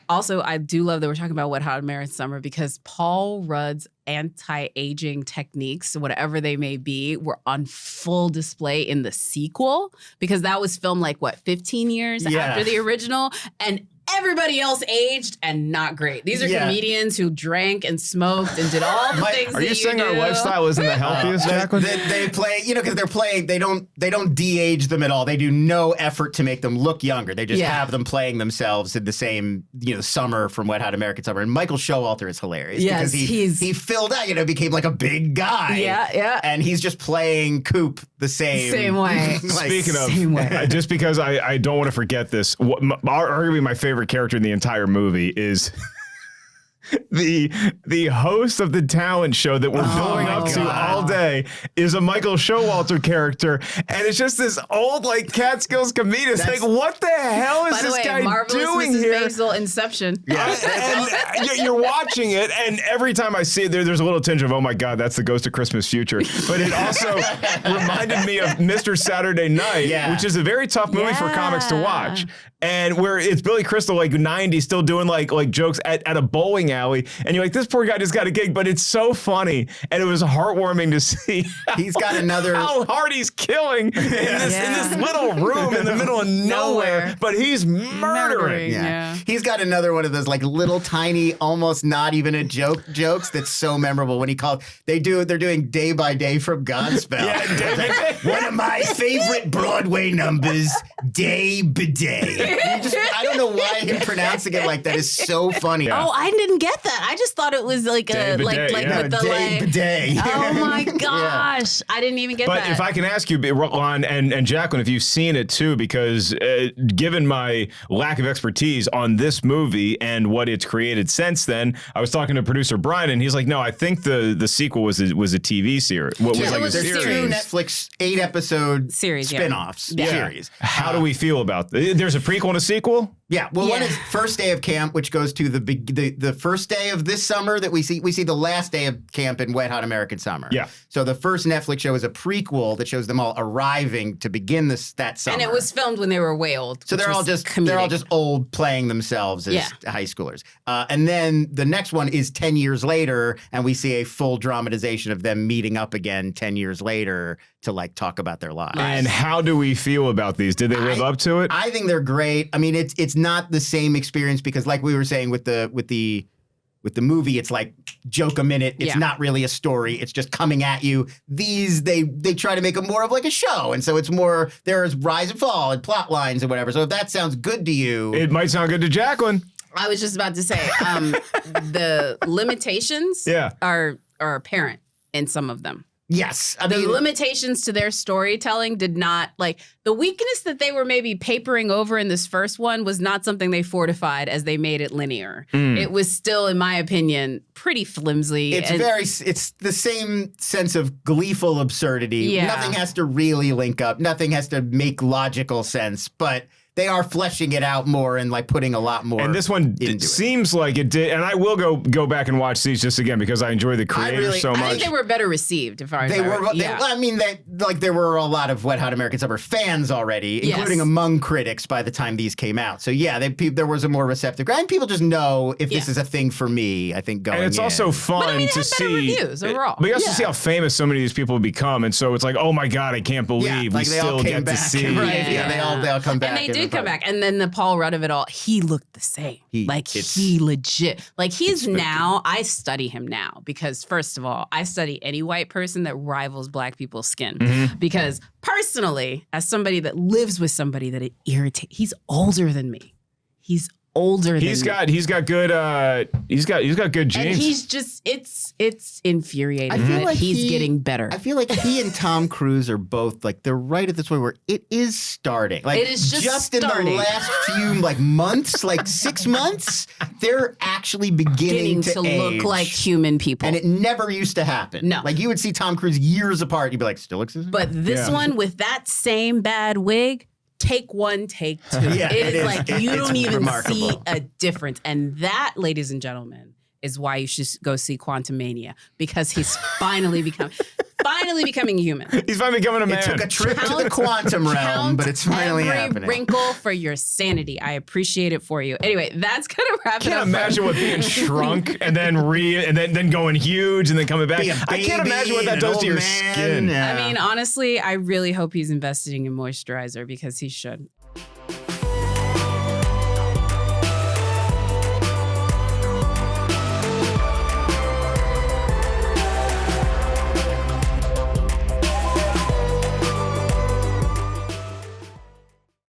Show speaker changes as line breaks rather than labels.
Also, I do love that we're talking about Wet Hot American Summer because Paul Rudd's anti-aging techniques, whatever they may be, were on full display in the sequel because that was filmed 15 years after the original, and everybody else aged and not great. These are comedians who drank and smoked and did all the things that you do.
Are you saying our lifestyle isn't the healthiest, Jacqueline?
They play, because they're playing, they don't de-age them at all. They do no effort to make them look younger. They just have them playing themselves in the same, summer from Wet Hot American Summer. And Michael Showalter is hilarious because he filled out, became like a big guy.
Yeah.
And he's just playing Coop the same
way.
Speaking of, just because I don't want to forget this, arguably my favorite character in the entire movie is the host of the talent show that we're building up to all day is a Michael Showalter character, and it's just this old Catskills comedian. It's like, what the hell is this guy doing
Mrs.
here?
Basil, Inception.
And you're watching it, and every time I see it, there's a little tinge of, oh my God, that's the Ghost of Christmas Future. But it also reminded me of Mr. Saturday Night, which is a very tough movie for comics to watch. And where it's Billy Crystal, 90, still doing like jokes at a bowling alley. And you're like, this poor guy just got a gig, but it's so funny. And it was heartwarming to see
he's got another
how hard he's killing in this little room in the middle of nowhere. But he's murdering.
He's got another one of those little tiny, almost not even a jokes that's so memorable when they're doing Day by Day from Godspell. One of my favorite Broadway numbers, Day by Day. I don't know why him pronouncing it like that is so funny.
Oh, I didn't get that. I just thought it was with the
Day by Day.
Oh my gosh, I didn't even get that.
But if I can ask you, Lon and Jacqueline, if you've seen it too, because given my lack of expertise on this movie and what it's created since then, I was talking to producer Brian, and he's like, "No, I think the sequel was a TV series. What was a series?
Two Netflix 8-episode
series
spin-offs series.
How do we feel about there's a prequel and a sequel?
Yeah, one is first day of camp, which goes to the first day of this summer that we see. We see the last day of camp in Wet Hot American Summer.
Yeah.
So the first Netflix show is a prequel that shows them all arriving to begin that summer.
And it was filmed when they were way old.
So they're all just old playing themselves as high schoolers. And then the next one is 10 years later, and we see a full dramatization of them meeting up again 10 years later to talk about their lives.
And how do we feel about these? Did they live up to it?
I think they're great. I mean, it's not the same experience because, like we were saying with the movie, it's like joke a minute. It's not really a story. It's just coming at you. These they try to make it more of like a show, and so it's more there's rise and fall and plot lines and whatever. So if that sounds good to you,
it might sound good to Jacqueline.
I was just about to say the limitations are apparent in some of them.
Yes.
The limitations to their storytelling did not, the weakness that they were maybe papering over in this first one was not something they fortified as they made it linear. It was still, in my opinion, pretty flimsy.
It's the same sense of gleeful absurdity.
Yeah.
Nothing has to really link up. Nothing has to make logical sense, but they are fleshing it out more and putting a lot more.
And this one seems like it did. And I will go back and watch these just again because I enjoy the creators so much.
I think they were better received. There
were a lot of Wet Hot American Summer fans already, including among critics by the time these came out. So there was a more receptive crowd. And people just know if this is a thing for me. I think going.
And it's also fun to see
reviews overall.
But you also see how famous so many of these people have become, and so it's like, oh my God, I can't believe we still get to see.
Right? They all come back.
And they did come back. And then the Paul Rudd of it all, he looked the same. He legit. He's now, I study him now because, first of all, I study any white person that rivals black people's skin. Because personally, as somebody that lives with somebody that it irritates, he's older than me. He's older than me. He's got
good genes.
And he's just, it's infuriating. I feel like he's getting better.
I feel like he and Tom Cruise are both they're right at this point where it is starting.
It is just
starting. In the last few months, 6 months, they're actually beginning to
look like human people.
And it never used to happen.
No.
You would see Tom Cruise years apart. You'd be like, still looks the same?
But this one with that same bad wig, take one, take two. It is you don't even see a difference. And that, ladies and gentlemen, is why you should go see Quantumania, because he's finally become finally becoming human.
He's finally becoming a man.
It took a trip to the quantum realm, but it's finally
every
happening.
wrinkle for your sanity. I appreciate it for you. Anyway, that's gonna wrap it up.
I can't imagine what being shrunk and then going huge and then coming back. I can't imagine what that does to your skin.
Yeah.
I mean, honestly, I really hope he's investing in moisturizer because he should.